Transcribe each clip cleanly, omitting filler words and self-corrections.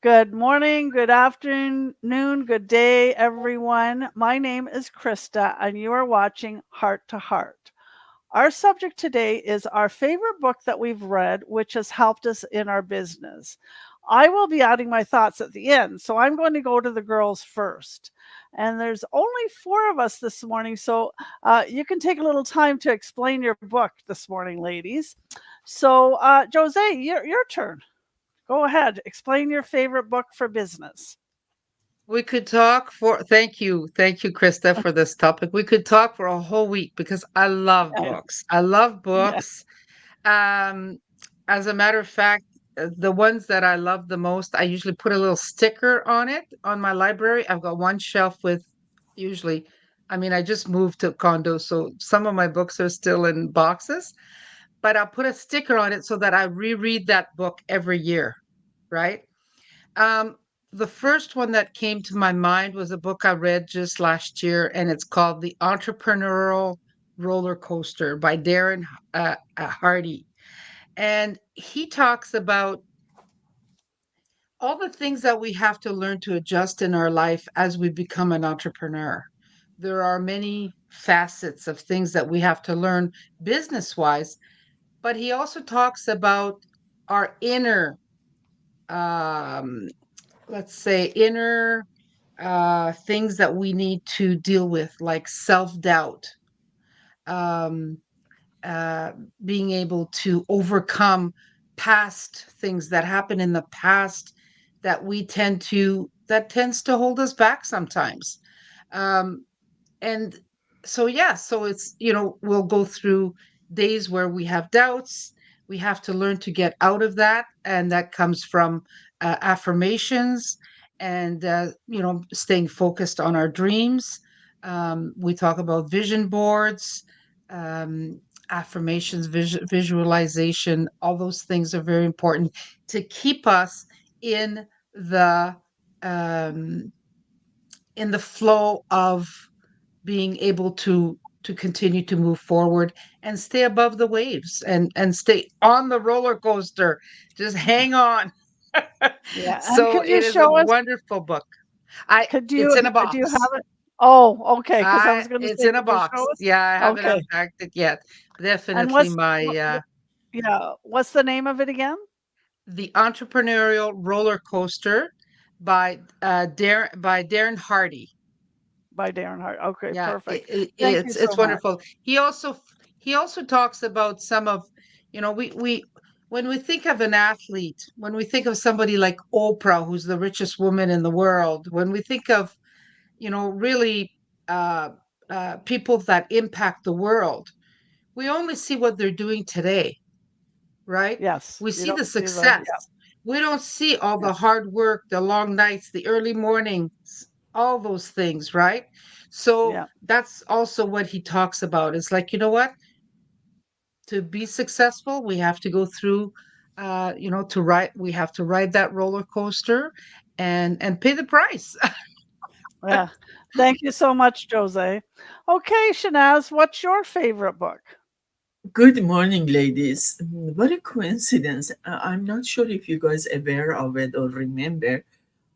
Good morning, good afternoon, good day, everyone. My name is Krista, and you are watching Heart to Heart. Our subject today is our favorite book that we've read, which has helped us in our business. I will be adding my thoughts at the end, so I'm going to go to the girls first. And there's only four of us this morning, so you can take a little time to explain your book this morning, ladies. So, Jose, your turn. Go ahead. Explain your favorite book for business. We could talk for thank you, Krista, for this topic. We could talk for a whole week because I love Yeah. books. I love Yeah. books. Um, as a matter of fact, the ones that I love the most, I usually put a little sticker on it on my library. I've got one shelf with usually, I mean, I just moved to a condo, so some of my books are still in boxes, but I'll put a sticker on it so that I reread that book every year, right? Um, the first one that came to my mind was a book I read just last year, and it's called The Entrepreneurial Roller Coaster by Darren Hardy. And he talks about all the things that we have to learn to adjust in our life as we become an entrepreneur. There are many facets of things that we have to learn business wise, but he also talks about our inner um, let's say inner things that we need to deal with, like self-doubt, um, uh, being able to overcome past things that happen in the past that that tends to hold us back sometimes. um, and so yeah, so it's, we'll go through days where we have doubts. We have to learn to get out of that, and that comes from affirmations and staying focused on our dreams. We talk about vision boards, um, affirmations, visualization. All those things are very important to keep us in the um, flow of being able to continue to move forward and stay above the waves and stay on the roller coaster. Just hang on. Yeah. And So could you it is a show us? wonderful book. I Could It's you in a do you box. have it? Oh, okay. Because I I was going to It's say, in a could you show box. us? Yeah, I haven't Okay. unpacked it yet. And Definitely yeah, what's the name of it again? The Entrepreneurial Roller Coaster by Darren Hardy. By Darren Hart. Okay, Yeah, perfect. Thank you so it's much. wonderful. He also talks about some of, we when we think of an athlete, when we think of somebody like Oprah, who's the richest woman in the world, when we think of, really uh, people that impact the world, we only see what they're doing today, right? Yes, We you see the don't see the success. We don't see all yeah, the hard work, the long nights, the early mornings, all those things, right? So yeah, that's also what he talks about. It's like, you know what? To be successful, we have to go through, we have to ride that roller coaster and pay the price. yeah. Thank you so much, Jose. Okay, Shanaz, what's your favorite book? Good morning, ladies. What a coincidence. I'm not sure if you guys aware of it or remember.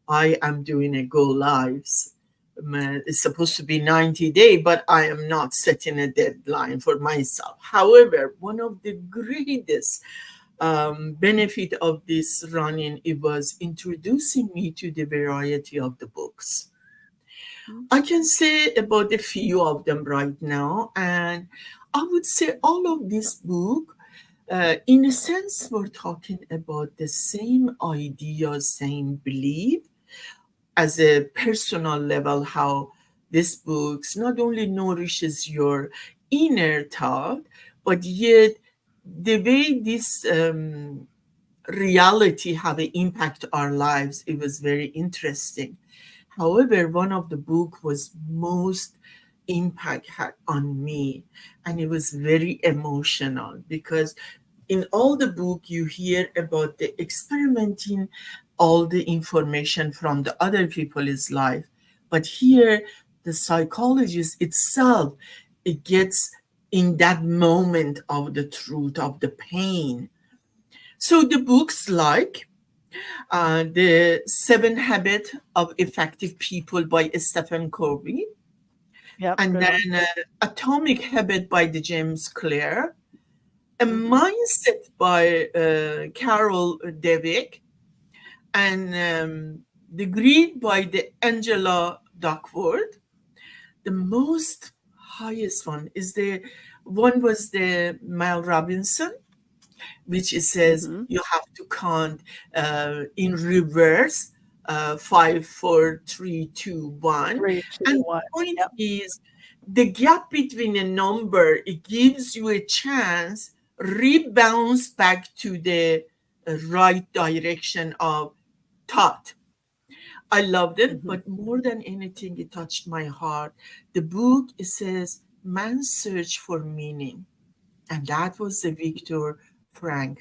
I am doing a go lives. It's supposed to be 90 days, but I am not setting a deadline for myself. However, one of the greatest benefit of this running, it was introducing me to the variety of the books. Mm. I can say about a few of them right now, and I would say all of this book, in a sense, we're talking about the same idea, same belief, as a personal level, how this books not only nourishes your inner thought, but yet the way this reality have an impact our lives, it was very interesting. However, one of the book was most impact had on me, and it was very emotional because in all the book you hear about the experimenting all the information from the other people's life, but here the psychologist itself, it gets in that moment of the truth of the pain. So the books like The Seven Habits of Effective People by Stephen Covey, Yep, and good then one. Atomic Habit by the James Clear, A Mhm. Mindset by Carol Dweck, and The Greed by the Angela Duckworth. The most highest one is the one was the Mel Robinson, which it says Mhm. you have to count in reverse, 5, 4, 3, 2, 1. 3, 2, And the 1. point Yep. is the gap between a number, it gives you a chance rebounds back to the right direction of thought. I loved it, Mhm. but more than anything, it touched my heart. The book, it says man's search for meaning, and that was the Viktor Frank.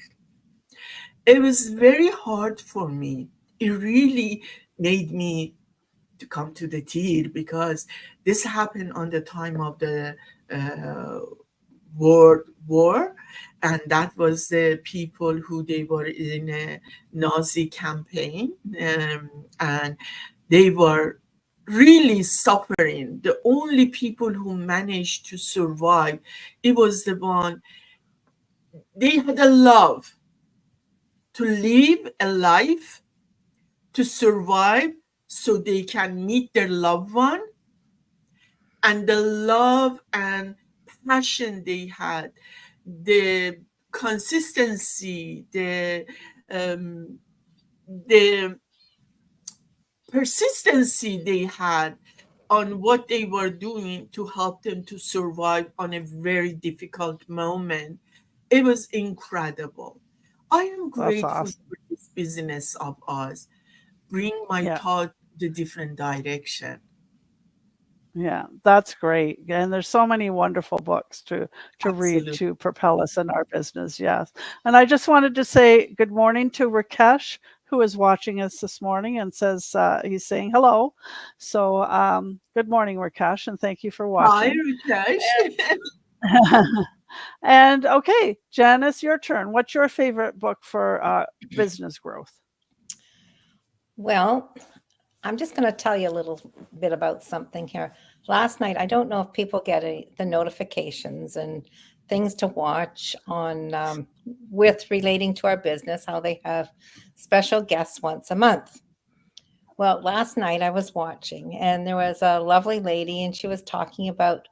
It was very hard for me. It really made me to come to the tear because this happened on the time of the uh, World War, and that was the people who they were in a Nazi campaign, and they were really suffering. The only people who managed to survive, it was the one they had a love to live a life to survive so they can meet their loved one, and the love and passion they had, the consistency, um, the persistency they had on what they were doing to help them to survive on a very difficult moment. It was incredible. I am That's grateful awesome. for this business of ours. Bring my Yeah. thought the different direction. Yeah, that's great. And there's so many wonderful books to read Absolutely. to propel us in our business. Yes. And I just wanted to say good morning to Rakesh, who is watching us this morning and says he's saying hello. So good morning, Rakesh, and thank you for Hi, watching. Ritesh. And okay, Janice, your turn. What's your favorite book for business growth? Well, I'm just going to tell you a little bit about something here. Last night, I don't know if people get the notifications and things to watch on with relating to our business, how they have special guests once a month. Well, last night I was watching, and there was a lovely lady, and she was talking about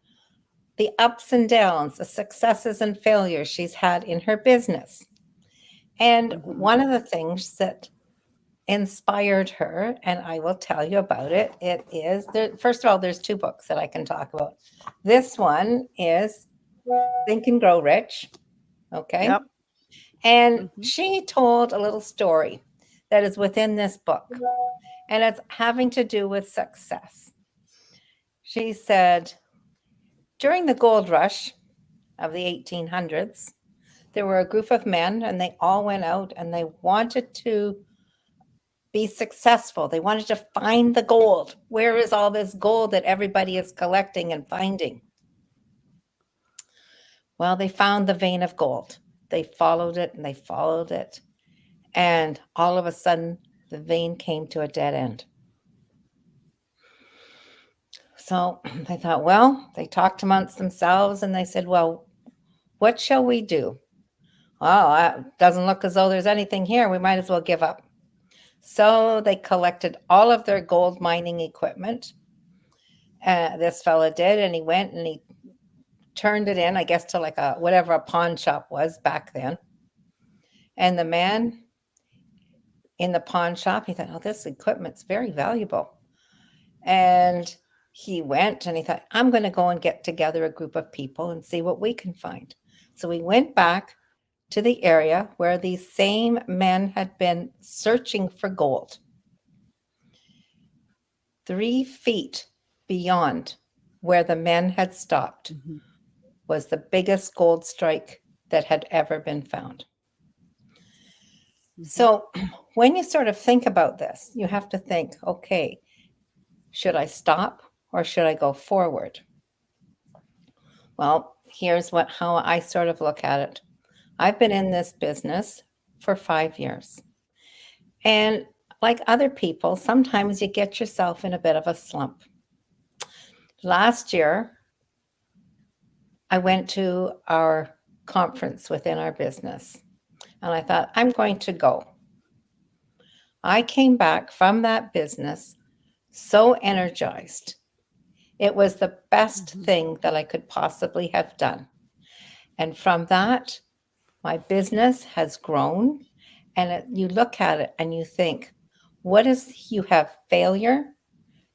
the ups and downs, the successes and failures she's had in her business. And Mhm. one of the things that inspired her, and I will tell you about it. It is there. First of all, there's two books that I can talk about. This one is Think and Grow Rich. Okay. Yep. And Mhm. she told a little story that is within this book, and it's having to do with success. She said, during the gold rush of the 1800s, there were a group of men, and they all went out and they wanted to be successful. They wanted to find the gold. Where is all this gold that everybody is collecting and finding? Well, they found the vein of gold. They followed it and they followed it. And all of a sudden, the vein came to a dead end. So they thought, well, they talked amongst themselves and they said, well, what shall we do? Well, it doesn't look as though there's anything here. We might as well give up. So they collected all of their gold mining equipment. This fella did, and he went and he turned it in, I guess, to like a whatever a pawn shop was back then. And the man in the pawn shop, he thought, oh, this equipment's very valuable. And he went and he thought, I'm going to go and get together a group of people and see what we can find. So we went back to the area where these same men had been searching for gold. 3 feet beyond where the men had stopped Mhm. was the biggest gold strike that had ever been found. Mhm. So when you sort of think about this, you have to think, okay, should I stop or should I go forward? Well, here's how I sort of look at it. I've been in this business for 5 years. And like other people, sometimes you get yourself in a bit of a slump. Last year, I went to our conference within our business and I thought, I'm going to go. I came back from that business so energized. It was the best thing that I could possibly have done. And from that, my business has grown. And you look at it and you think, you have failure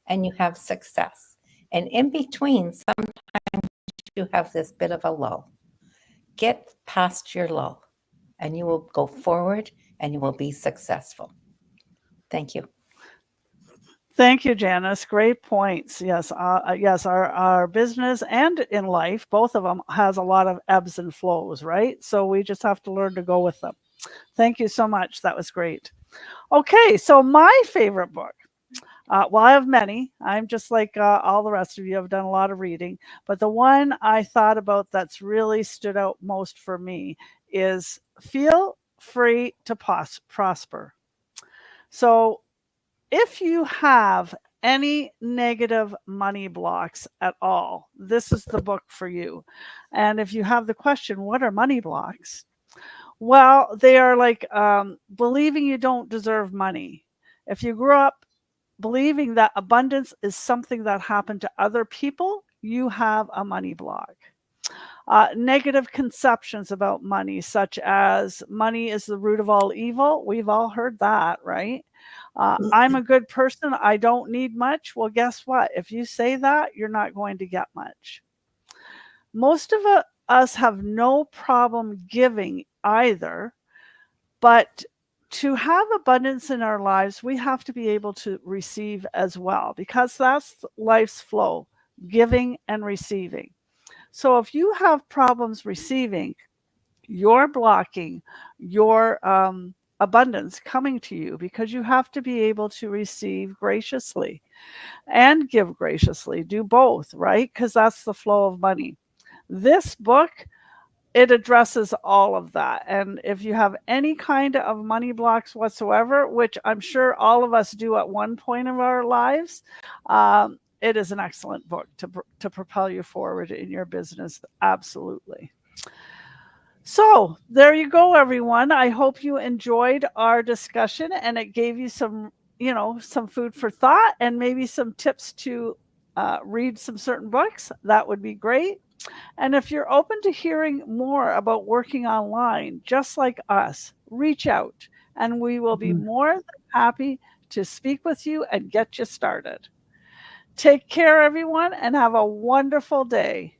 and you have success. And in between, sometimes you have this bit of a lull. Get past your lull and you will go forward and you will be successful. Thank you. Thank you, Janice. Great points. Yes, yes. Our business and in life, both of them has a lot of ebbs and flows, right? So we just have to learn to go with them. Thank you so much. That was great. Okay, so my favorite book. Well, I have many. I'm just like all the rest of you. I've done a lot of reading, but the one I thought about that's really stood out most for me is Feel Free to Prosper. So if you have any negative money blocks at all, this is the book for you. And if you have the question, what are money blocks? Well, they are like believing you don't deserve money. If you grew up believing that abundance is something that happened to other people, you have a money block. Negative conceptions about money, such as money is the root of all evil. We've all heard that, right? I'm a good person. I don't need much. Well, guess what? If you say that, you're not going to get much. Most of us have no problem giving either, but to have abundance in our lives, we have to be able to receive as well, because that's life's flow, giving and receiving. So if you have problems receiving, you're blocking your abundance coming to you, because you have to be able to receive graciously and give graciously. Do both, right? Because that's the flow of money. This book, it addresses all of that. And if you have any kind of money blocks whatsoever, which I'm sure all of us do at one point of our lives, it is an excellent book to propel you forward in your business. Absolutely. So there you go, everyone. I hope you enjoyed our discussion and it gave you some food for thought and maybe some tips to read some certain books. That would be great. And if you're open to hearing more about working online, just like us, reach out and we will be more than happy to speak with you and get you started. Take care, everyone, and have a wonderful day.